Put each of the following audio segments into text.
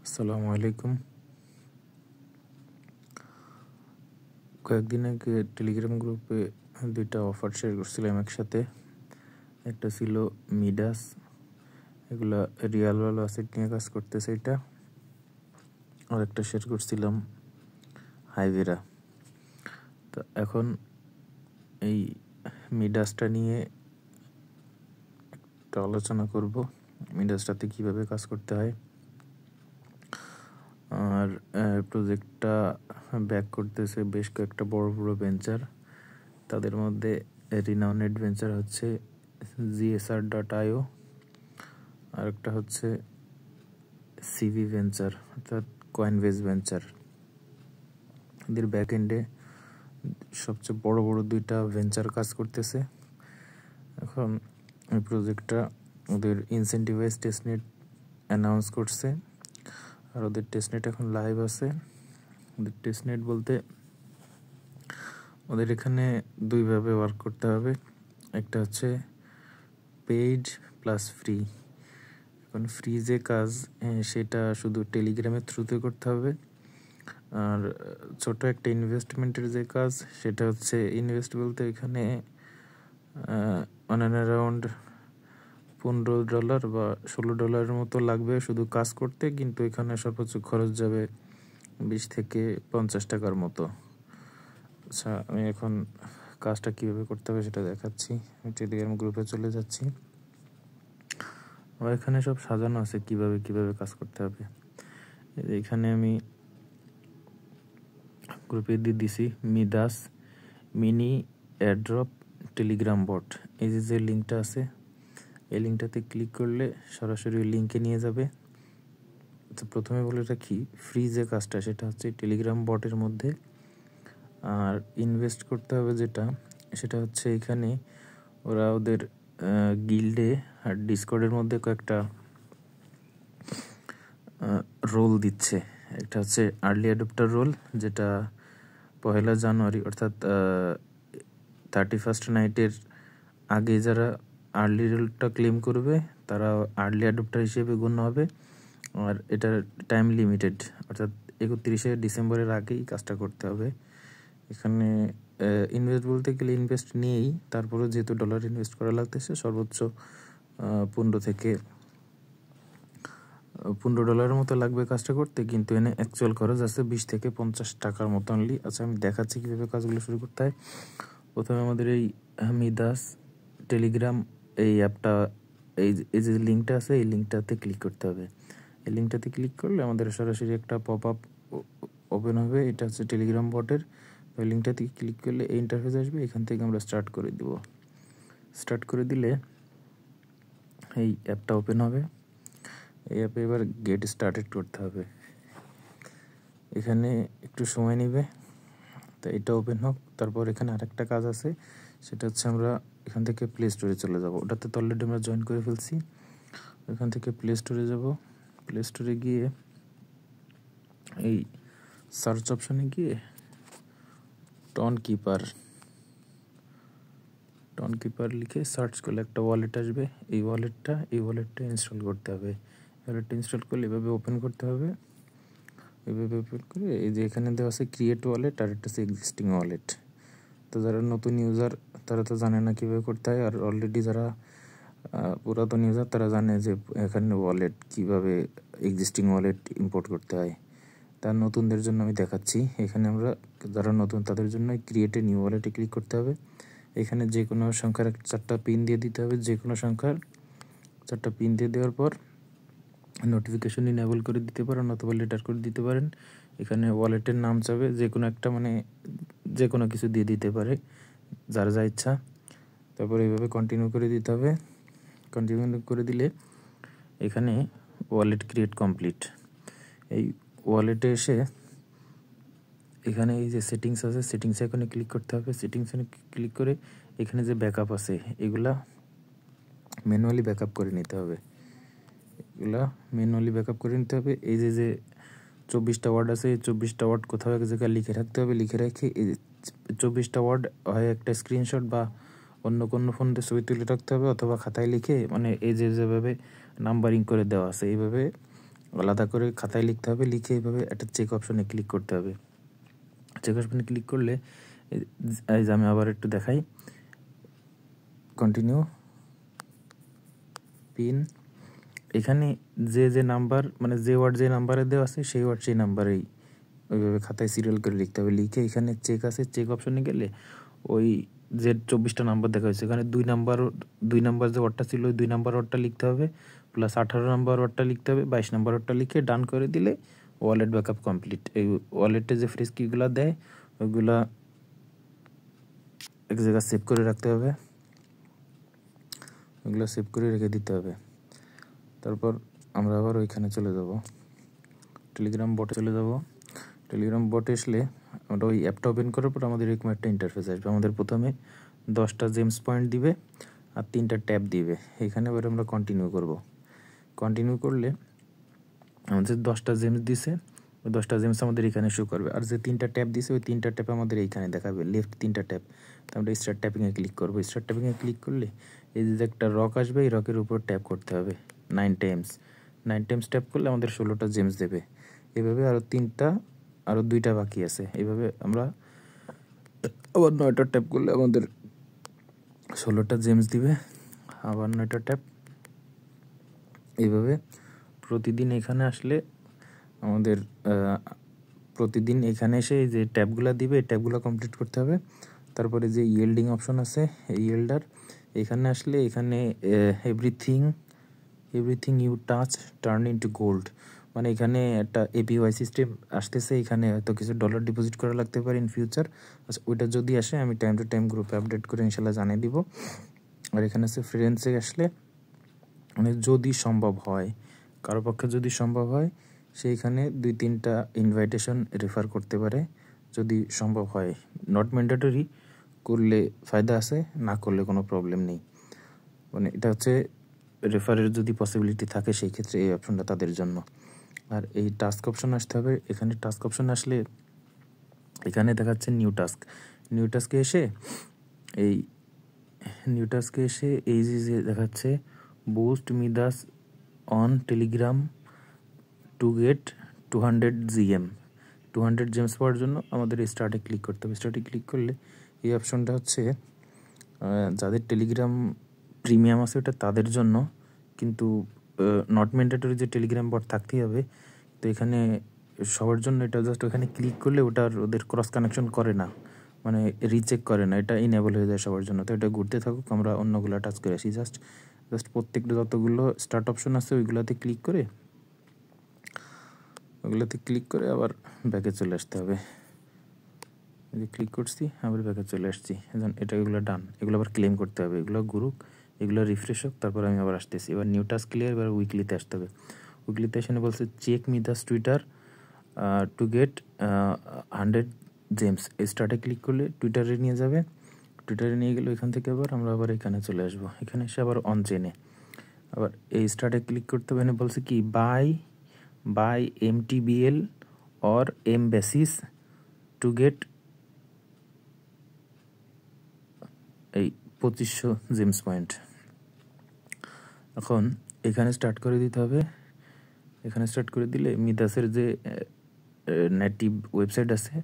আসসালামু আলাইকুম। কয়েকদিন আগে টেলিগ্রাম গ্রুপে দুইটা অফার শেয়ার করছিলাম একসাথে। একটা ছিল মিডাস, এগুলা রিয়াল ভ্যালু অ্যাসেট নিয়ে কাজ করতেছে এটা। আর একটা শেয়ার করছিলাম হাইভেরা। তো এখন এই মিডাসটা নিয়ে একটা আলোচনা করব, মিডাসটাতে কিভাবে কাজ করতে হয়। আর প্রজেক্টটা ব্যাক করতেছে বেশ কয়েকটা বড় বড় ভেঞ্চার। তাদের মধ্যে রিনাউন্ড ভেঞ্চার হচ্ছে GSR.io, আর একটা হচ্ছে CV ভেঞ্চার অর্থাৎ কয়েনবেজ ভেঞ্চার। এদের ব্যাক এন্ডে সবচেয়ে বড় বড় দুইটা ভেঞ্চার কাজ করতেছে। এখন এই প্রজেক্টটা ওদের ইনসেন্টিভাইজ টেস্টনেট অ্যানাউন্স করছে, আর ওদের টেস্টনেট এখন লাইভ আছে। ওদের টেস্টনেট বলতে ওদের এখানে দুইভাবে ওয়ার্ক করতে হবে। একটা হচ্ছে পেইড প্লাস ফ্রি। এখন ফ্রি যে কাজ সেটা শুধু টেলিগ্রামের থ্রুতে করতে হবে, আর ছোট একটা ইনভেস্টমেন্টের যে কাজ সেটা হচ্ছে ইনভেস্ট বলতে এখানে অন অ্যান্ড অ্যারাউন্ড $15 বা $16 মতো লাগবে শুধু কাজ করতে, কিন্তু এখানে সর্বোচ্চ খরচ যাবে 20 থেকে 50 টাকার মতো। আচ্ছা, আমি এখন কাজটা কীভাবে করতে হবে সেটা দেখাচ্ছি। আমি টেলিগ্রাম গ্রুপে চলে যাচ্ছি। আর এখানে সব সাজানো আছে কিভাবে কিভাবে কাজ করতে হবে। এখানে আমি গ্রুপে দিয়ে দিছি Midas mini airdrop Telegram bot. এই যে লিঙ্কটা আছে, এই লিঙ্কটাতে ক্লিক করলে সরাসরি লিঙ্কে নিয়ে যাবে। তো প্রথমে বলে রাখি, ফ্রি যে কাজটা সেটা হচ্ছে টেলিগ্রাম বটের মধ্যে, আর ইনভেস্ট করতে হবে যেটা সেটা হচ্ছে এখানে ওরা ওদের গিল্ডে আর ডিসকর্ডের মধ্যে কয়েকটা রোল দিচ্ছে। একটা হচ্ছে আর্লি অ্যাডপ্টার রোল, যেটা 1 জানুয়ারি অর্থাৎ 31st নাইটের আগে যারা আর্লি রোলটা ক্লেম করবে তারা আর্লি অ্যাডপ্টার হিসেবে গণ্য হবে। আর এটার টাইম লিমিটেড, অর্থাৎ 31শে ডিসেম্বরের আগেই কাজটা করতে হবে। এখানে ইনভেস্ট বলতে গেলে ইনভেস্ট নিয়েই, তারপরে যেহেতু ডলার ইনভেস্ট করা লাগতেছে সর্বোচ্চ $15 মতো লাগবে কাজটা করতে, কিন্তু এনে অ্যাকচুয়াল খরচ আছে 20 থেকে 50 টাকার মতো অনলি। আচ্ছা, আমি দেখাচ্ছি কীভাবে কাজগুলো শুরু করতে হয়। প্রথমে আমাদের এই মিডাস টেলিগ্রাম এই অ্যাপটা, এই যে লিঙ্কটা আছে এই লিঙ্কটাতে ক্লিক করতে হবে। এই লিঙ্কটাতে ক্লিক করলে আমাদের সরাসরি একটা পপ আপ ওপেন হবে। এটা হচ্ছে টেলিগ্রাম বটের। ওই লিঙ্কটাতে ক্লিক করলে এই ইন্টারফেস আসবে। এখান থেকে আমরা স্টার্ট করে দিব। স্টার্ট করে দিলে এই অ্যাপটা ওপেন হবে। এই অ্যাপে এবার গেট স্টার্টেড করতে হবে। এখানে একটু সময় নেবে, তো এটা ওপেন হোক। তারপর এখানে আরেকটা কাজ আছে, সেটা হচ্ছে আমরা এখান থেকে প্লে স্টোরে চলে যাব। ওটাতে তো অলরেডি আমরা জয়েন করে ফেলছি। এখান থেকে প্লে স্টোরে যাব। প্লে স্টোরে গিয়ে এই সার্চ অপশনে গিয়ে টন কিপার লিখে সার্চ করলে একটা ওয়ালেট আসবে। এই ওয়ালেটটা ইনস্টল করতে হবে। ওয়ালেটটা ইনস্টল করলে এভাবে ওপেন করতে হবে। এভাবে ওপেন করে এই যে এখানে দেওয়া আছে ক্রিয়েট ওয়ালেট, আর একটা আছে এক্সিস্টিং ওয়ালেট। তো যারা নতুন ইউজার তারা তো জানে না কীভাবে করতে হয়, আর অলরেডি যারা পুরাতন ইউজার তারা জানে যে এখানে ওয়ালেট কীভাবে এক্সিস্টিং ওয়ালেট ইম্পোর্ট করতে হয়। তার নতুনদের জন্য আমি দেখাচ্ছি। এখানে আমরা যারা নতুন তাদের জন্য ক্রিয়েট এ নিউ ওয়ালেটে ক্লিক করতে হবে। এখানে যে কোনো সংখ্যার 4টা পিন দিয়ে দিতে হবে। যে কোনো সংখ্যার 4টা পিন দিয়ে দেওয়ার পর নোটিফিকেশন ইনেবল করে দিতে পারেন অথবা লেটার করে দিতে পারেন। এখানে ওয়ালেটের নাম চাবে, যে কোনো একটা, মানে যে কোনো কিছু দিয়ে দিতে পারে যার যা ইচ্ছা। তারপর এইভাবে কন্টিনিউ করে দিতে হবে। কন্টিনিউ করে দিলে এখানে ওয়ালেট ক্রিয়েট কমপ্লিট। এই ওয়ালেটে এসে এখানে এই যে সেটিংস আছে, সেটিংসে এখানে ক্লিক করতে হবে। সেটিংসে ক্লিক করে এখানে যে ব্যাকআপ আছে এগুলা ম্যানুয়ালি ব্যাকআপ করে নিতে হবে। এই যে 24টা ওয়ার্ড আছে, এই 24টা ওয়ার্ড কোথাও এক জায়গায় লিখে রাখতে হবে। লিখে রেখে এই 24টা ওয়ার্ড হয় একটা স্ক্রিনশট বা অন্য কোনো ফোন দিয়ে ছবি তুলে রাখতে হবে, অথবা খাতায় লিখে, মানে এই যেভাবে নাম্বারিং করে দেওয়া আছে এইভাবে আলাদা করে খাতায় লিখতে হবে, লিখে এইভাবে একটা চেক অপশনে ক্লিক করতে হবে। চেক অপশনে ক্লিক করলে এই যে আমি আবার একটু দেখাই, কন্টিনিউ পিন, এখানে যে নাম্বার মানে যে ওয়ার্ড যে নাম্বারে দেওয়া আছে সেই ওয়ার্ড সেই নাম্বারেই ওইভাবে খাতায় সিরিয়াল করে লিখতে হবে। লিখে এখানে চেক আছে, চেক অপশনে গেলে ওই যে 24টা নাম্বার দেখা হয়েছে এখানে 2 নাম্বার যে ওয়ার্ডটা ছিল ওই 2 নাম্বার ওয়ার্ডটা লিখতে হবে, প্লাস 18 নাম্বার ওয়ার্ডটা লিখতে হবে, 22 নাম্বার ওয়ার্ডটা লিখে ডান করে দিলে ওয়ালেট ব্যাকআপ কমপ্লিট। এই ওয়ালেটে যে ফ্রেশ কিগুলো দেয় ওইগুলা এক জায়গায় সেভ করে রাখতে হবে, ওইগুলো সেভ করে রেখে দিতে হবে। তারপর আমরা আবার ওইখানে চলে যাব, টেলিগ্রাম বটে চলে যাব। টেলিগ্রাম বটে আসলে আমরা ওই অ্যাপটা ওপেন করার পর আমাদের এরকম একটা ইন্টারফেস আসবে। আমাদের প্রথমে 10টা জেমস পয়েন্ট দিবে আর 3টা ট্যাব দিবে। এখানে এবার আমরা কন্টিনিউ করব। কন্টিনিউ করলে আমাদের 10টা জেমস দিছে, ওই 10টা জেমস আমাদের এখানে শো করবে। আর যে 3টা ট্যাব দিছে ওই 3টা ট্যাব আমাদের এইখানে দেখাবে, লেফট 3টা ট্যাব। তো আমরা স্টার্ট ট্যাপিংয়ে ক্লিক করবো। স্টার্ট ট্যাপিংয়ে ক্লিক করলে এই যে একটা রক আসবে, এই রকের উপর ট্যাপ করতে হবে 9 টাইমস ট্যাপ করলে আমাদের 16টা জেমস দেবে। এভাবে আরও 2টা বাকি আছে। এইভাবে আমরা আবার 9টা ট্যাপ করলে আমাদের 16টা জেমস দিবে, আবার 9টা ট্যাপ। এইভাবে প্রতিদিন এখানে আসলে আমাদের প্রতিদিন এখানে এসে এই যে ট্যাবগুলো দিবে এই ট্যাবগুলো কমপ্লিট করতে হবে। তারপরে যে ইয়েল্ডিং অপশন আছে, এই ইয়েল্ডার এখানে আসলে এখানে everything you touch turn into gold, মানে এখানে একটা এপিওয়াই সিস্টেম আসতেছে, এখানে হয়তো কিছু ডলার ডিপোজিট করা লাগতে পারে ইন ফিউচার। আচ্ছা, ওইটা যদি আসে আমি টাইম টু টাইম গ্রুপে আপডেট করে ইনশাল্লাহ জানিয়ে দিব। আর এখানে আছে ফ্রেন্ডসে আসলে মানে যদি সম্ভব হয়, কারো পক্ষে যদি সম্ভব হয় সেইখানে 2-3টা ইনভাইটেশন রেফার করতে পারে যদি সম্ভব হয়। নট ম্যান্ডেটরি, করলে ফায়দা আছে, না করলে কোনো প্রবলেম নেই। মানে এটা হচ্ছে রেফারের যদি পসিবিলিটি থাকে সেই ক্ষেত্রে এই অপশনটা তাদের জন্য। আর এই টাস্ক অপশন আসতে হবে। এখানে টাস্ক অপশন আসলে এখানে দেখাচ্ছে নিউ টাস্কে এসে এই যে দেখাচ্ছে boost Midas on Telegram to get 200 GM 200 gems পাওয়ার জন্য আমাদের স্টার্টে ক্লিক করতে হবে। স্টার্টে ক্লিক করলে এই অপশনটা হচ্ছে যাদের টেলিগ্রাম প্রিমিয়াম আছে ওটা তাদের জন্য, কিন্তু নট ম্যান্ডেটরি যে টেলিগ্রাম বট থাকতেই হবে। তো এখানে সবার জন্য এটা জাস্ট ওখানে ক্লিক করলে ওদের ক্রস কানেকশন করে না, মানে রিচেক করে না, এটা ইনেবল হয়ে যায় সবার জন্য। তো এটা ঘুরতে থাকুক, আমরা অন্যগুলো টাচ করে আসি। জাস্ট প্রত্যেকটা যতগুলো স্টার্ট অপশন আছে ওইগুলোতে ক্লিক করে আবার ব্যাকে চলে আসতে হবে। এই যে ক্লিক করছি, আবার ব্যাকে চলে আসছি। এগুলো ডান, এগুলো আবার ক্লেম করতে হবে, এগুলো ঘুরুক, এগুলো রিফ্রেশ হোক, তারপর আমি আবার আসতেছি। এবার নিউ টাস্ক ক্লিয়ার, এবার উইকলিতে আসতে হবে। উইকলিতে এসে বলছে check Midas Twitter to get 100 gems. স্টার্টে ক্লিক করলে টুইটারে নিয়ে যাবে। টুইটারে নিয়ে গেলে ওইখান থেকে আবার আমরা এখানে চলে আসবো। এখানে এসে আবার অন চেনে আবার এই স্টার্টে ক্লিক করতে হবে। বলছে কি buy MTBL or embassies to get এই 2500 জেমস পয়েন্ট। এখন এখানে স্টার্ট করে দিতে হবে। এখানে স্টার্ট করে দিলে মিদাসের যে নেটিভ ওয়েবসাইট আছে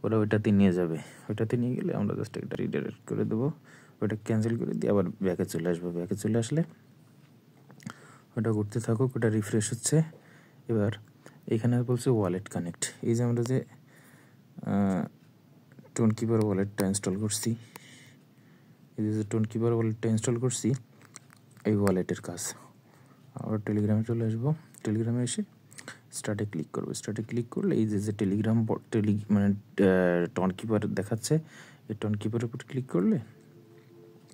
ওরা ওইটাতে নিয়ে যাবে। ওইটাতে নিয়ে গেলে আমরা জাস্ট এটা রিডাইরেক্ট করে দেবো, ওইটা ক্যান্সেল করে দিয়ে আবার ব্যাকে চলে আসবো। ব্যাকে চলে আসলে ওটা ঘুরতে থাকুক, ওটা রিফ্রেশ হচ্ছে। এবার এখানে বলছে ওয়ালেট কানেক্ট। এই যে আমরা যে টোনকিপার ওয়ালেটটা ইনস্টল করছি, এই ওয়ালেটের কাজ। আবার টেলিগ্রামে চলে আসবো। টেলিগ্রামে এসে স্টার্টে ক্লিক করবো। স্টার্টে ক্লিক করলে এই যে টেলিগ্রাম মানে টোনকিপার দেখাচ্ছে, এই টোনকিপারের উপর ক্লিক করলে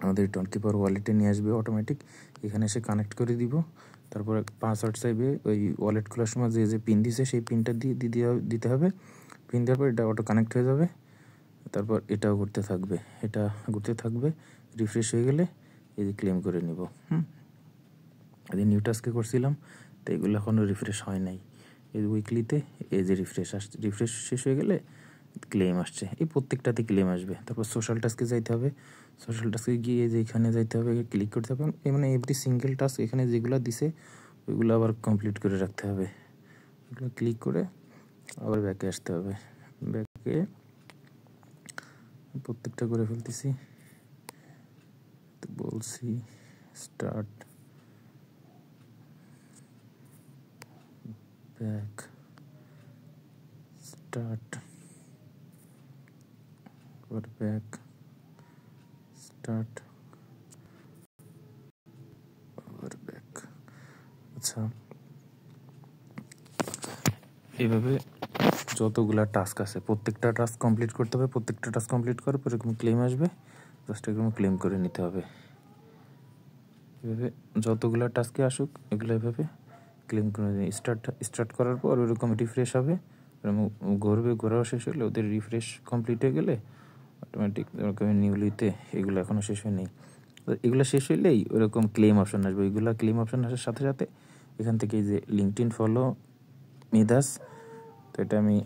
আমাদের টোনকিপার ওয়ালেটে নিয়ে আসবে অটোমেটিক। এখানে এসে কানেক্ট করে দিব। তারপরে পাসওয়ার্ড চাইবে, ওই ওয়ালেট খোলার সময় যে পিন দিছে সেই পিনটা দিতে হবে। পিন দেওয়ার পর এটা অটো কানেক্ট হয়ে যাবে। তারপর এটাও ঘুরতে থাকবে। রিফ্রেশ হয়ে গেলে এই যে ক্লেম করে নিব। এই যে নিউ টাস্কে করছিলাম, তো এগুলো এখনও রিফ্রেশ হয় নাই। এই উইকলিতে এই যে রিফ্রেশ শেষ হয়ে গেলে ক্লেম আসছে। এই প্রত্যেকটাতে ক্লেম আসবে। তারপর সোশ্যাল টাস্কে যাইতে হবে। সোশ্যাল টাস্কে গিয়ে যে এখানে যাইতে হবে, ক্লিক করতে হবে। মানে এভরি সিঙ্গেল টাস্ক এখানে যেগুলো দিছে ওইগুলো আবার কমপ্লিট করে রাখতে হবে। এগুলো ক্লিক করে আবার ব্যাকে আসতে হবে। ব্যাকে প্রত্যেকটা করে ফেলতেছি, বলছি স্টার্ট, ব্যাক, স্টার্ট, আবার ব্যাক, স্টার্ট, আবার ব্যাক। আচ্ছা, এইভাবে যতগুলা টাস্ক আছে প্রত্যেকটা টাস্ক কমপ্লিট করতে হবে। প্রত্যেকটা টাস্ক কমপ্লিট করার পর এরকম ক্লেম আসবে, জাস্ট এরকম ক্লেম করে নিতে হবে। এভাবে যতগুলা টাস্কে আসুক এগুলো এভাবে ক্লেম করে নিই। স্টার্ট করার পর ওরকম রিফ্রেশ হবে, ঘুরবে, ঘোরাও শেষ হলে ওদের রিফ্রেশ কমপ্লিট হয়ে গেলে অটোমেটিক ওরকম নিউলিতে এগুলো এখনও শেষ হয় নেই। এগুলো শেষ হইলেই ওরকম ক্লেম অপশন আসবে। ওইগুলো ক্লেম অপশন আসার সাথে সাথে এখান থেকে এই যে লিঙ্কডইন ফলো মিদাস, তো এটা আমি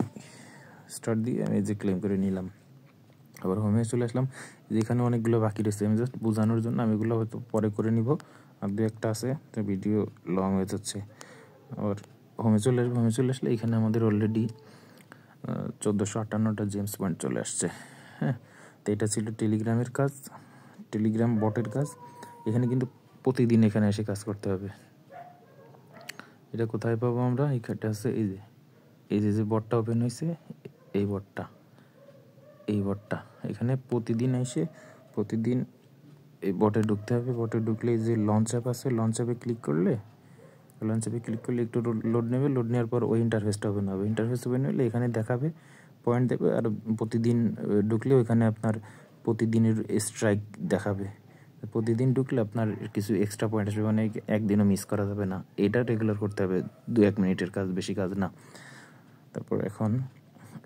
স্টার্ট দিয়ে আমি যে ক্লেম করে নিলাম। আবার হোমে চলে আসলাম, যেখানে অনেকগুলো বাকি রয়েছে, আমি জাস্ট বোঝানোর জন্য আমি এগুলো হয়তো পরে করে নিব, আর দু একটা আছে তো ভিডিও লং হয়ে যাচ্ছে। আবার হোমে চলে আসবো, হোমে চলে আসলে এখানে আমাদের অলরেডি 1458টা জেমস পয়েন্ট চলে আসছে। হ্যাঁ, তো এটা ছিল টেলিগ্রামের কাজ, টেলিগ্রাম বটের কাজ। এখানে কিন্তু প্রতিদিন এখানে এসে কাজ করতে হবে। এটা কোথায় পাবো আমরা? এইখানটা আছে, এই যে বটটা ওপেন হয়েছে, এই বটটা, এখানে প্রতিদিন এসে প্রতিদিন এই বটে ঢুকতে হবে। বটে ঢুকলে এই যে লঞ্চ অ্যাপ আছে, লঞ্চ অ্যাপে ক্লিক করলে একটু লোড নেবে। লোড নেওয়ার পর ওই ইন্টারফেসটা ওপেন হবে। ইন্টারফেস ওপেন হলে এখানে দেখাবে, পয়েন্ট দেবে, আর প্রতিদিন ঢুকলে ওইখানে আপনার প্রতিদিনের স্ট্রাইক দেখাবে। প্রতিদিন ঢুকলে আপনার কিছু এক্সট্রা পয়েন্ট আসবে, মানে একদিনও মিস করা যাবে না। এটা রেগুলার করতে হবে, 2-1 মিনিটের কাজ, বেশি কাজ না। তারপর এখন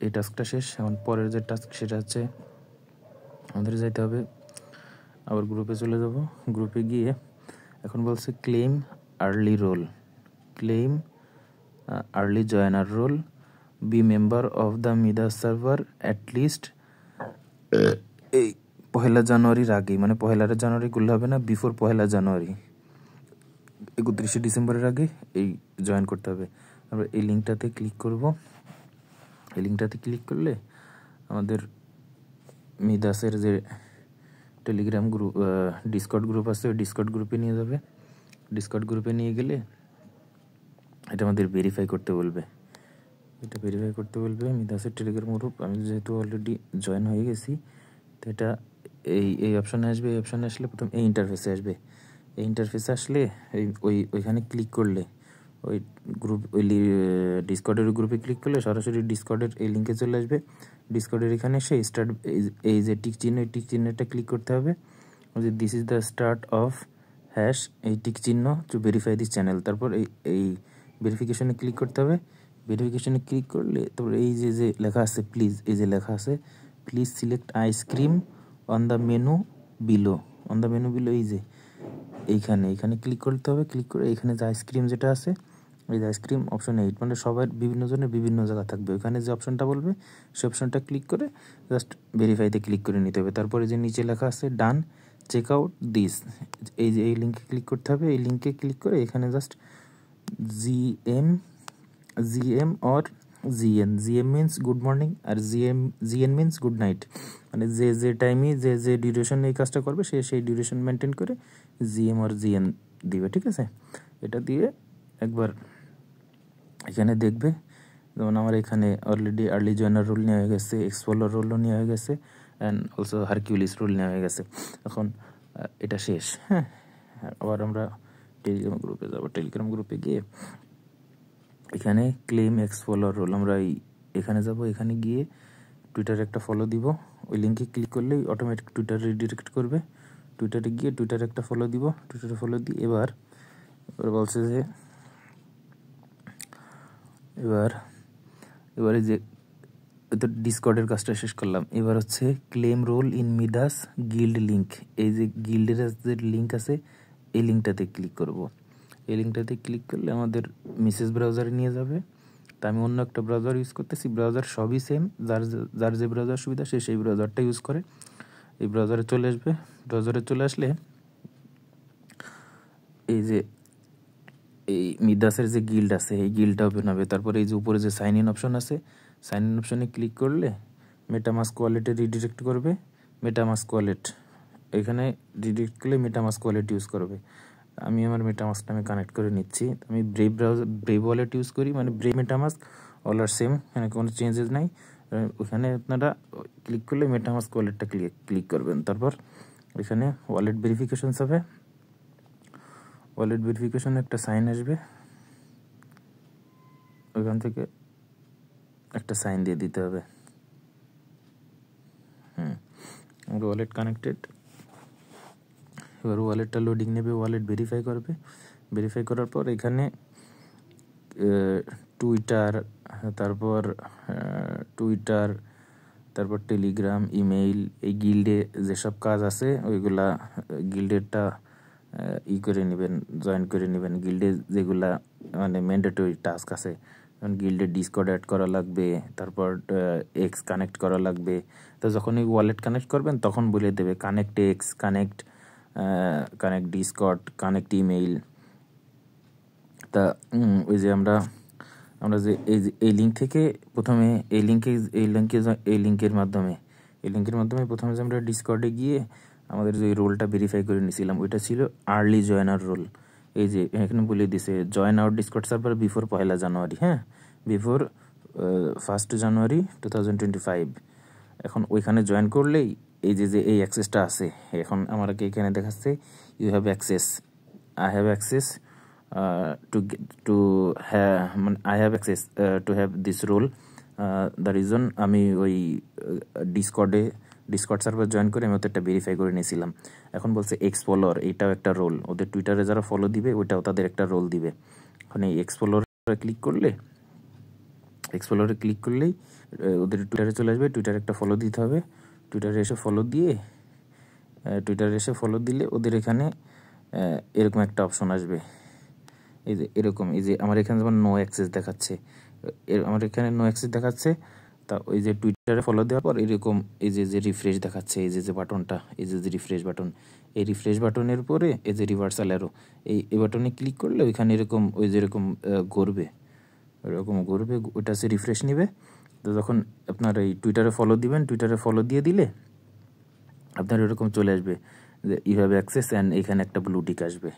এই টাস্কটা শেষ। এখন পরের যে টাস্ক সেটা হচ্ছে আমাদের যাইতে হবে, আবার গ্রুপে চলে যাব। গ্রুপে গিয়ে এখন বলছে claim early role, claim early joiner role, be member of the Midas server at least এই 1 জানুয়ারির আগেই, মানে 1 জানুয়ারি করলে হবে না, বিফোর 1 জানুয়ারি, 31 ডিসেম্বরের আগে এই জয়েন করতে হবে। আমরা এই লিঙ্কটাতে ক্লিক করব। এই লিঙ্কটাতে ক্লিক করলে আমাদের মিদাসের যে টেলিগ্রাম গ্রুপ, ডিসকর্ড গ্রুপ আছে, ওই ডিসকর্ড গ্রুপে নিয়ে যাবে। ডিসকর্ড গ্রুপে নিয়ে গেলে এটা আমাদের ভেরিফাই করতে বলবে, এটা ভেরিফাই করতে বলবে মিদাসের টেলিগ্রাম গ্রুপ। আমি যেহেতু অলরেডি জয়েন হয়ে গেছি, তো এটা এই অপশানে আসবে। এই অপশানে আসলে প্রথম এই ইন্টারফেসে আসবে। এই ইন্টারফেসে আসলে ওইখানে ক্লিক করলে ওই গ্রুপ, ওই ডিসকর্ডের গ্রুপে ক্লিক করলে সরাসরি ডিসকর্ডের এই লিঙ্কে চলে আসবে। ডিসকর্ডের এখানে এসে স্টার্ট, এই যে টিক চিহ্ন, এই টিক চিহ্নটা ক্লিক করতে হবে। যে this is the start of hash, এই টিক চিহ্ন টু ভেরিফাই দিস চ্যানেল। তারপর এই ভেরিফিকেশনে ক্লিক করতে হবে। ভেরিফিকেশনে ক্লিক করলে তারপর এই যে লেখা আছে প্লিজ, এই যে লেখা আছে please select ice cream on the menu below, on the menu below, এই যে এইখানে ক্লিক করতে হবে। ক্লিক করে এখানে যে আইসক্রিম যেটা আছে, এই যে আইসক্রিম অপশন 8, মানে সবার বিভিন্ন জনের বিভিন্ন জায়গা থাকবে, ওইখানে যে অপশনটা বলবে সেই অপশনটা ক্লিক করে জাস্ট ভেরিফাইতে ক্লিক করে নিতে হবে। তারপরে যে নিচে লেখা আছে ডান, চেক আউট দিস, এই লিঙ্কে ক্লিক করতে হবে। এই লিঙ্কে ক্লিক করে এখানে just GM or GM means good morning, আর জিএন মিনস গুড নাইট, মানে যে টাইমে যে ডিউরেশন এই কাজটা করবে সেই ডিউরেশন মেনটেন করে জিএম আর জিএন দিবে, ঠিক আছে? এটা দিয়ে একবার এখানে দেখবে, যেমন আমার এখানে অলরেডি আর্লি জয়েনার রোল নেওয়া হয়ে গেছে, এক্সপ্লোরার রোলও নেওয়া হয়ে গেছে, অ্যান্ড অলসো হারকিউলিস রোল নেওয়া হয়ে গেছে। এখন এটা শেষ। হ্যাঁ, আবার আমরা টেলিগ্রাম গ্রুপে যাবো। টেলিগ্রাম গ্রুপে গিয়ে এখানে ক্লেম এক্সপ্লোরার রোল, আমরা এখানে যাব। এখানে গিয়ে টুইটারে একটা ফলো দিব। ওই লিঙ্কে ক্লিক করলেই অটোমেটিক টুইটারে রিডিরেক্ট করবে। টুইটারে গিয়ে টুইটারে একটা ফলো দিব। টুইটারে ফলো দিয়ে এবার বলছে যে এবারে যে তো ডিসকর্ডের কাজটা শেষ করলাম, এবার হচ্ছে claim role in Midas guild link. এই যে গিল্ডের যে লিঙ্ক আছে, এই লিঙ্কটাতে ক্লিক করব। এই লিঙ্কটাতে ক্লিক করলে আমাদের মেসেজ ব্রাউজারে নিয়ে যাবে। তা আমি অন্য একটা ব্রাউজার ইউজ করতেছি। ব্রাউজার সবই সেম, যার যে ব্রাউজার সুবিধা সেই ব্রাউজারটা ইউজ করে। এই ব্রাউজারে চলে আসবে। ব্রাউজারে চলে আসলে এই যে এই মিদাসের যে গিল্ড আছে এই গিল্ডটা ওপেন হবে। তারপরে এই যে উপরে যে সাইন ইন অপশন আছে, সাইন ইন অপশনে ক্লিক করলে মেটামাস্ক ওয়ালেটে রিডিরেক্ট করবে। মেটামাস্ক ওয়ালেট এখানে রিডিরেক্ট করলে মেটামাস্ক ওয়ালেট ইউজ করবে। আমি আমার মেটামাস্কটা আমি কানেক্ট করে নিচ্ছি। আমি ব্রেভ ওয়ালেট ইউজ করি, মানে ব্রেভ মেটামাস্ক অল আর সেম, এখানে কোনো চেঞ্জেস নাই। ওখানে আপনারা ক্লিক করলে মেটামাস্ক ওয়ালেটটা ক্লিক করবেন। তারপর এখানে ওয়ালেট ভেরিফিকেশনস হবে। ওয়ালেট ভেরিফিকেশনে একটা সাইন আসবে, ওইখান থেকে একটা সাইন দিয়ে দিতে হবে। আমার ওয়ালেট কানেক্টেড। এবার ওয়ালেটটা লোডিং নেবে, ওয়ালেট ভেরিফাই করবে। ভেরিফাই করার পর এখানে টুইটার, তারপর টেলিগ্রাম, ইমেইল, এই গিল্ডে যেসব কাজ আছে ওইগুলা গিল্ডেরটা করে নেবেন, জয়েন করে নেবেন। গিল্ডে যেগুলা মানে ম্যান্ডেটরি টাস্ক আছে, যেমন গিল্ডে ডিসকর্ড অ্যাড করা লাগবে, তারপর এক্স কানেক্ট করা লাগবে। তো যখন এই ওয়ালেট কানেক্ট করবেন তখন বলে দেবে connect x, connect Discord, connect email. তা ওই যে আমরা যে এই লিঙ্ক থেকে প্রথমে এই লিঙ্কের মাধ্যমে প্রথমে যে আমরা ডিসকর্ডে গিয়ে আমাদের যে রোলটা ভেরিফাই করে নিয়েছিলাম ওইটা ছিল আর্লি জয়েনার রোল। এই যে এখানে বলে দিছে join our Discord server before 1 জানুয়ারি, হ্যাঁ, বিফোর 1 জানুয়ারি 2025। এখন ওইখানে জয়েন করলেই এই যে এই অ্যাক্সেসটা আছে। এখন আমাকে এখানে দেখাচ্ছে you have access, I have access I have access to have this role. The reason আমি ওই ডিসকর্ড সার্ভার জয়েন করে আমি ওদেরটা ভেরিফাই করে নিয়েছিলাম। এখন বলছে এক্সপ্লোর, এইটাও একটা রোল। ওদের টুইটারে যারা ফলো দিবে ওইটাও তাদের একটা রোল দিবে। এখন এই এক্সপ্লোরে ক্লিক করলেই ওদের টুইটারে চলে আসবে। টুইটারে একটা ফলো দিতে হবে। টুইটারে এসে ফলো দিলে ওদের এখানে এরকম একটা অপশন আসবে। এই যে এরকম, এই যে আমার এখানে যেমন নো অ্যাক্সেস দেখাচ্ছে, তা ওই যে টুইটারে ফলো দেওয়ার পর এরকম এই যে রিফ্রেশ দেখাচ্ছে, এই যে বাটনটা, এই যে রিফ্রেশ বাটন, এই রিফ্রেশ বাটনের পরে এই যে রিভার্সাল অ্যারো, এই বাটনে ক্লিক করলে ওইখানে এরকম ওই যেরকম ঘুরবে, ওইটা সে রিফ্রেশ নেবে। তো যখন আপনার এই টুইটারে ফলো দিবেন, টুইটারে ফলো দিয়ে দিলে আপনার এরকম চলে আসবে যে ইউ হ্যাভ অ্যাক্সেস অ্যান্ড এখানে একটা ব্লু টিক আসবে।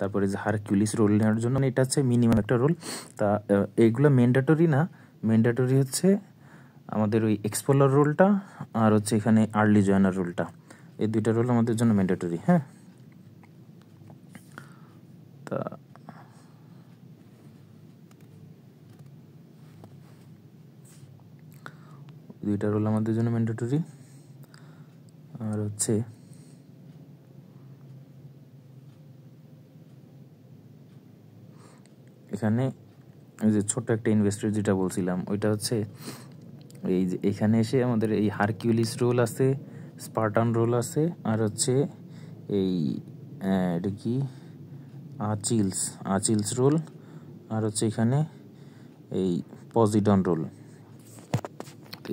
তারপরে যে হারকিউলিস রোল নেওয়ার জন্য এটা হচ্ছে মিনিমাম একটা রোল। তা এইগুলো ম্যান্ডেটরি না, ম্যান্ডেটরি হচ্ছে আমাদের ওই এক্সপ্লোর রোলটা আর হচ্ছে এখানে আর্লি জয়েনার রোলটা। এই দুইটা রোল আমাদের জন্য ম্যান্ডেটরি। হ্যাঁ, তা দুইটা রোল আমাদের জন্য ম্যান্ডেটরি। আর হচ্ছে এখানে এই যে ছোট্ট একটা ইনভেস্টর যেটা বলছিলাম ওইটা হচ্ছে এই যে এখানে এসে আমাদের এই হারকিউলিস রোল আছে, স্পার্টান রোল আছে, আর হচ্ছে এই এটা কি আচিলস রোল, আর হচ্ছে এখানে এই পজিডন রোল।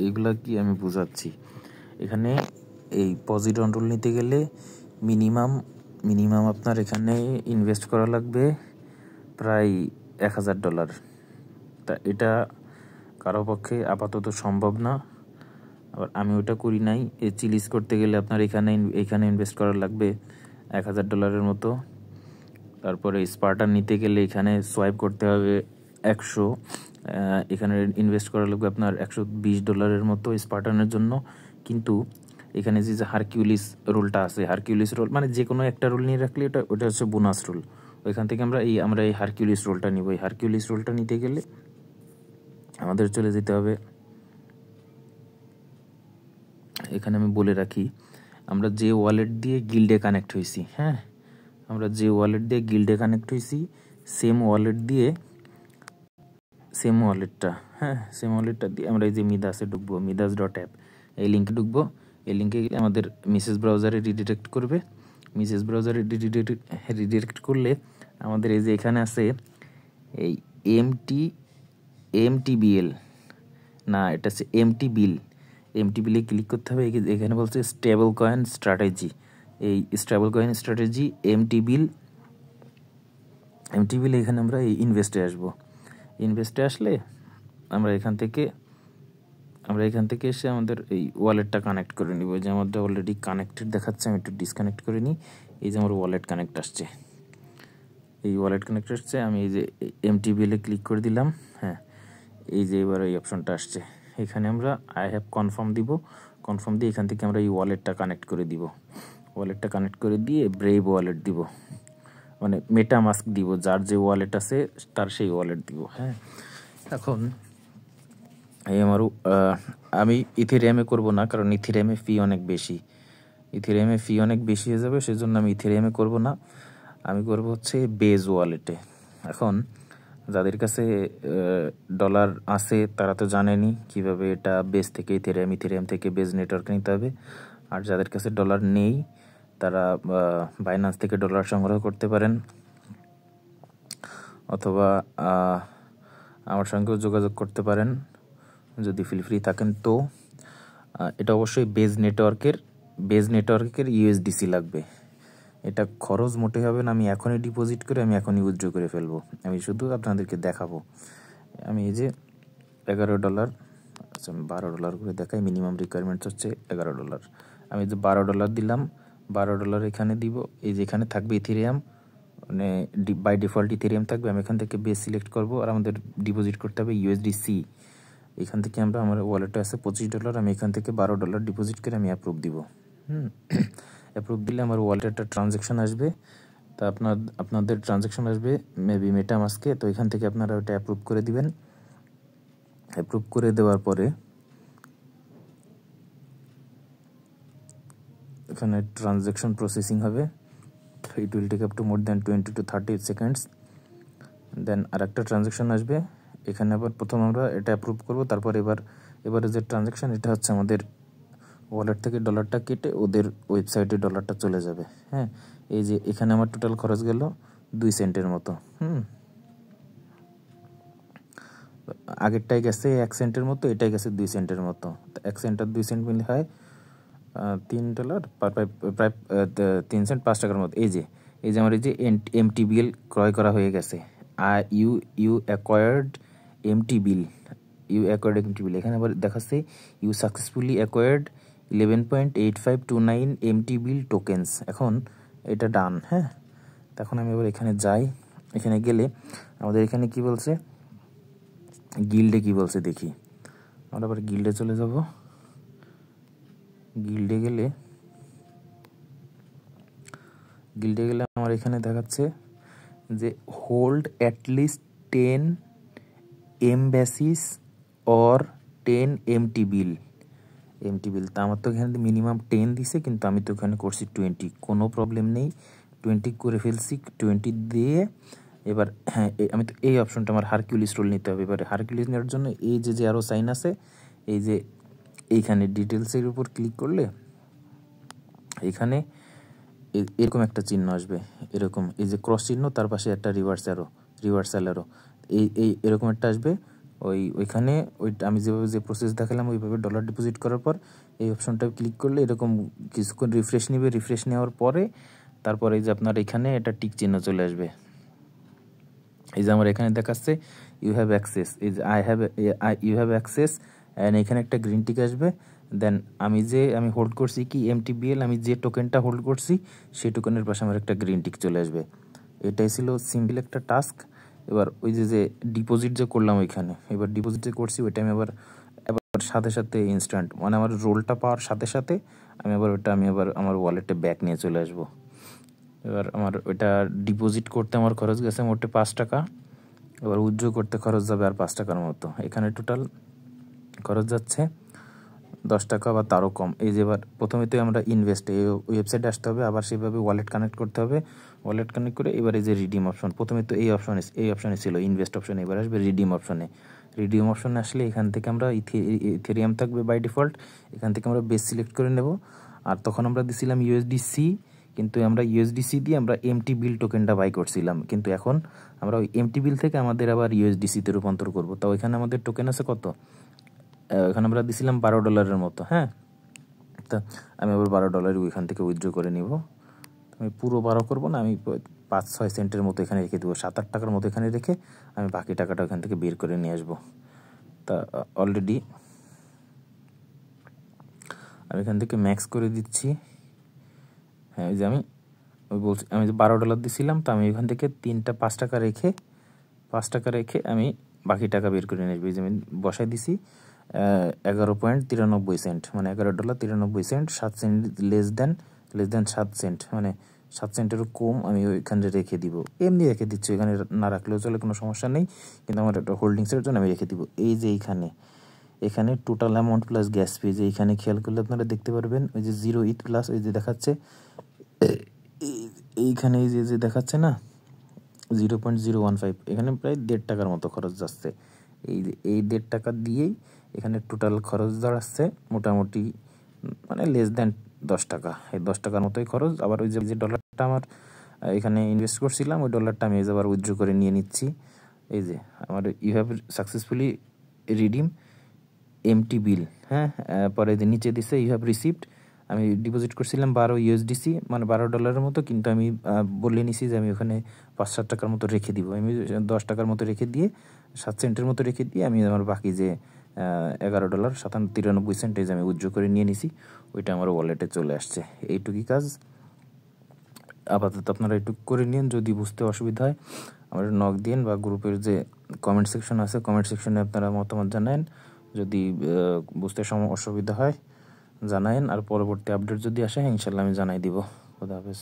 এইগুলা কি আমি বুঝাচ্ছি। এখানে এই পজিডন রোল নিতে গেলে মিনিমাম আপনার এখানে ইনভেস্ট করা লাগবে প্রায় $1000। তা এটা কারো পক্ষে আপাতত সম্ভব না। আবার আমি ওটা করি নাই। এই চিলিজ করতে গেলে আপনার এখানে ইনভেস্ট করা লাগবে $1000 মতো। তারপরে স্পার্টান নিতে গেলে এখানে সোয়াইপ করতে হবে 100, এখানে ইনভেস্ট করা লাগবে আপনার $120 মতো স্পার্টানের জন্য। কিন্তু এখানে যে হারকিউলিস রোলটা আছে, হারকিউলিস রোল মানে যে কোনো একটা রোল নিয়ে রাখলে ওটা হচ্ছে বোনাস রোল। ওইখান থেকে আমরা এই হারকিউলিস রোলটা নিব। এই হারকিউলিস রোলটা নিতে গেলে আমাদের চলে যেতে হবে, এখানে আমি বলে রাখি আমরা যে ওয়ালেট দিয়ে গিল্ডে কানেক্ট হয়েছি, হ্যাঁ, আমরা যে ওয়ালেট দিয়ে গিল্ডে কানেক্ট হয়েছি সেম ওয়ালেটটা দিয়ে আমরা এই যে মিদাসে ঢুকবো, midas.app, এই লিঙ্কে ঢুকবো। এই লিঙ্কে গেলে আমাদের মেসেজ ব্রাউজারে রিডিরেক্ট করবে। মেসেজ ব্রাউজারে রিডিরেক্ট করলে আমাদের এই যে এখানে আছে এই এমটিবিএল না, এটা হচ্ছে এমটিবিলে ক্লিক করতে হবে। এখানে বলছে স্টেবল কয়েন স্ট্র্যাটেজি। এই স্টেবল কয়েন স্ট্র্যাটেজি এমটিবিল এমটি বিল এখানে আমরা এই ইনভেস্টে আসবো। ইনভেস্টে আসলে আমরা এখান থেকে এসে আমাদের এই ওয়ালেটটা কানেক্ট করে নিব। যে আমাদের অলরেডি কানেক্টেড দেখাচ্ছে, আমি একটু ডিসকানেক্ট করে নিই। এই যে আমার ওয়ালেট কানেক্ট আসছে, এই ওয়ালেট কানেক্ট আসছে। আমি এই যে এমটি বিলে ক্লিক করে দিলাম। হ্যাঁ, এই যে এবার এই অপশনটা আসছে, এখানে আমরা আই হ্যাভ কনফার্ম দিব। কনফার্ম দিয়ে এখান থেকে আমরা এই ওয়ালেটটা কানেক্ট করে দিব। ওয়ালেটটা কানেক্ট করে দিয়ে ব্রেভ ওয়ালেট দিব, মানে মেটামাস্ক দিব, যার যে ওয়ালেট আছে তার সেই ওয়ালেট দিব। হ্যাঁ, এখন এই আমি ইথেরিয়ামে করব না, কারণ ইথেরিয়ামে ফি অনেক বেশি। হয়ে যাবে, সেজন্য আমি ইথেরিয়ামে করব না। আমি করব হচ্ছে বেজ ওয়ালেটে। এখন যাদের কাছে ডলার আছে তারা তো জানেনই কিভাবে এটা বেজ থেকে ইথেরিয়াম থেকে বেজ নেটওয়ার্ক নিতে হবে। আর যাদের কাছে ডলার নেই তারা বাইন্যান্স থেকে ডলার সংগ্রহ করতে পারেন, অথবা আমার সঙ্গেও যোগাযোগ করতে পারেন যদি ফ্রি থাকেন। তো এটা অবশ্যই বেজ নেটওয়ার্কের ইউএসডিসি লাগবে। এটা খরচ মোটে হবে না, আমি এখনই ডিপোজিট করে আমি এখনই উইথড্র করে ফেলবো। আমি শুধু আপনাদেরকে দেখাবো। আমি এই যে $11, আচ্ছা আমি $12 করে দেখাই। মিনিমাম রিকোয়ারমেন্টস হচ্ছে $11। আমি যে $12 দিলাম, $12 এখানে দিব। এই যে এখানে থাকবে ইথেরিয়াম, মানে বাই ডিফল্ট ইথেরিয়াম থাকবে। আমি এখান থেকে বেস সিলেক্ট করব, আর আমাদের ডিপোজিট করতে হবে ইউএসডিসি। এখান থেকে আমার ওয়ালেটে আছে $25। আমি এখান থেকে $12 ডিপোজিট করে আমি অ্যাপ্রুভ দিব। অ্যাপ্রুভ দিলে আমার ওয়ালেটে একটা ট্রানজ্যাকশন আসবে। তা আপনাদের ট্রানজ্যাকশন আসবে মেবি মেটামাস্কে। তো এখান থেকে আপনারা ওটা অ্যাপ্রুভ করে দিবেন। অ্যাপ্রুভ করে দেওয়ার পরে এখানে ট্রানজ্যাকশন প্রসেসিং হবে। It will take up to more than 20 to 30 seconds. Then আর একটা ট্রানজ্যাকশন আসবে। এখানে আবার প্রথম আমরা এটা অ্যাপ্রুভ করব, তারপর এবারে যে ট্রানজ্যাকশন, এটা হচ্ছে আমাদের ওয়ালেট থেকে ডলারটা কেটে ওদের ওয়েবসাইটে ডলারটা চলে যাবে। হ্যাঁ, এই যে এখানে আমার টোটাল খরচ গেল 2 সেন্টের মতো। আগেরটাই গেছে 1 সেন্টের মতো, এটাই গেছে 2 সেন্টের মতো। 1 সেন্ট আর 2 সেন্ট মিলে হয় $3, প্রায় 3 সেন্ট 5 টাকার মতো। এই যে আমার এই যে এমটিবিএল ক্রয় করা হয়ে গেছে। You acquired MTBL. এখানে আবার দেখাচ্ছে you successfully acquired 11.8529 MTBL tokens. এখন এটা ডান। হ্যাঁ, তখন আমি আবার এখানে যাই। এখানে গেলে আমাদের এখানে কি বলছে, গিল্ডে কি বলছে দেখি। আমরা আবার গিল্ডে চলে যাব। গিল্ডে গেলে আমার এখানে দেখাচ্ছে যে হোল্ড অ্যাটলিস্ট 10 এমব্যাসিস অর 10 এমটিবিএল। তা আমার তো এখানে মিনিমাম 10 দিছে, কিন্তু আমি তো এখানে করছি 20। কোনো প্রবলেম নেই, 20 করে ফেলছি। 20 দিয়ে এবার হ্যাঁ, আমি তো এই অপশনটা আমার হারকিউলিস রোল নিতে হবে। এবারে হারকিউলিস নেওয়ার জন্য এই যে আরো সাইন আছে, এই যে এইখানে ডিটেলসের উপর ক্লিক করলে এখানে এরকম একটা চিহ্ন আসবে, এরকম এই যে ক্রস চিহ্ন, তার পাশে একটা রিভার্সাল অ্যারো, এরকম একটা আসবে। ওইখানে আমি যেভাবে যে প্রসেস দেখালাম ওইভাবে ডলার ডিপোজিট করার পর এই অপশনটা ক্লিক করলে এরকম কিছুক্ষণ রিফ্রেশ নেবে। রিফ্রেশ নেওয়ার পরে তারপরে এই যে আপনার এখানে একটা টিক চিহ্ন চলে আসবে। এই যে আমার এখানে দেখাচ্ছে ইউ হ্যাভ অ্যাক্সেস, এই যে ইউ হ্যাভ অ্যাক্সেস, অ্যান্ড এখানে একটা গ্রিন টিক আসবে। দেন আমি হোল্ড করছি কি এমটিবিএল, আমি যে টোকেনটা হোল্ড করছি সেই টোকেনের পাশে আমার একটা গ্রিন টিক চলে আসবে। এটাই ছিল সিম্পল একটা টাস্ক। এবার ওই যে ডিপোজিট যে করলাম ওইখানে, এবার ডিপোজিট যে করছি ওইটা আমি আবার সাথে ইনস্ট্যান্ট, মানে আমার রোলটা পাওয়ার সাথে আমি আবার আমার ওয়ালেটে ব্যাক নিয়ে চলে আসবো। এবার আমার ওইটা ডিপোজিট করতে আমার খরচ গেছে মোটে $5। এবার উইথড্র করতে খরচ যাবে আর $5 মতো। এখানে টোটাল খরচ যাচ্ছে $10 বা তারও কম। এই যে এবার প্রথমে তো আমরা ইনভেস্টে ওয়েবসাইটে আসতে হবে, আবার সেভাবে ওয়ালেট কানেক্ট করতে হবে। ওয়ালেট কানেক্ট করে এবার এই যে রিডিম অপশন, প্রথমে তো এই অপশনে ছিল ইনভেস্ট অপশনে, এবার আসবে রিডিম অপশনে। রিডিম অপশনে আসলে এখান থেকে আমরা ইথেরিয়াম থাকবে বাই ডিফল্ট, এখান থেকে আমরা বেস সিলেক্ট করে নেব। আর তখন আমরা দিছিলাম ইউএসডিসি, কিন্তু আমরা ইউএসডিসি দিয়ে আমরা এমটিবিএল টোকেনটা বাই করছিলাম। কিন্তু এখন আমরা ওই এমটিবিএল থেকে আমাদের আবার ইউএসডিসিতে রূপান্তর করবো। তো ওইখানে আমাদের টোকেন আছে কত, এখানে আমরা দিছিলাম $12 মতো। হ্যাঁ, তা আমি আবার $12 ওইখান থেকে উইথড্র করে নিব। তো আমি পুরো 12 করবো না, আমি 5-6 সেন্টের মতো এখানে রেখে দেবো, 7-8 টাকার মতো এখানে রেখে আমি বাকি টাকাটা ওখান থেকে বের করে নিয়ে আসবো। তা অলরেডি আমি এখান থেকে ম্যাক্স করে দিচ্ছি। হ্যাঁ, এই যে আমি বলছি, আমি যে $12 দিছিলাম, তো আমি এখান থেকে 5 টাকা রেখে 5 টাকা রেখে আমি বাকি টাকা বের করে নিয়ে আসবো। এই যে আমি বসাই দিছি 11.93 সেন্ট, মানে $11.93, 7 সেন্ট লেস দেন 7 সেন্ট, মানে 7 সেন্টেরও কম আমি ওইখানে রেখে দিব। এমনি রেখে দিচ্ছি, এখানে না রাখলেও চলে, কোনো সমস্যা নেই, কিন্তু আমার একটা হোল্ডিংসের জন্য আমি রেখে দিব। এই যে এখানে টোটাল অ্যামাউন্ট প্লাস গ্যাস ফি, যে এইখানে খেয়াল করলে আপনারা দেখতে পারবেন, ওই যে 0 ইথ প্লাস ওই যে দেখাচ্ছে এইখানে, এই যে দেখাচ্ছে না 0.015, এখানে প্রায় 1.5 টাকার মতো খরচ যাচ্ছে। এই 1.5 টাকা দিয়েই এখানে টোটাল খরচ দাঁড়াচ্ছে মোটামুটি মানে লেস দেন 10 টাকা, এই 10 টাকার মতোই খরচ। আবার ওই যে ডলারটা আমার এখানে ইনভেস্ট করছিলাম, ওই ডলারটা আমি আবার উইথড্র করে নিয়ে নিচ্ছি। এই যে আমার you have successfully redeem MTBL. হ্যাঁ, পরে নিচে দিছে ইউ হ্যাভ রিসিভড। আমি ডিপোজিট করছিলাম 12 USDC, মানে $12 মতো, কিন্তু আমি বলে নিছি যে আমি ওখানে 5-7 টাকার মতো রেখে দিব। আমি 10 টাকার মতো রেখে দিয়ে 7 সেন্টের মতো রেখে দিয়ে আমি আমার বাকি যে $11.93 এই যে আমি উইথড্র করে নিয়ে নিছি, ওইটা আমার ওয়ালেটে চলে আসছে। এইটুকুই কাজ। আপাতত আপনারা একটু করে নিন, যদি বুঝতে অসুবিধা হয় আমার নক দিন, বা গ্রুপের যে কমেন্ট সেকশন আছে কমেন্ট সেকশনে আপনারা মতামত জানান। যদি বুঝতে অসুবিধা হয় জানায়েন, আর পরবর্তী আপডেট যদি আসে ইনশাল্লাহ আমি জানাই দিব। খোদা হাফেজ।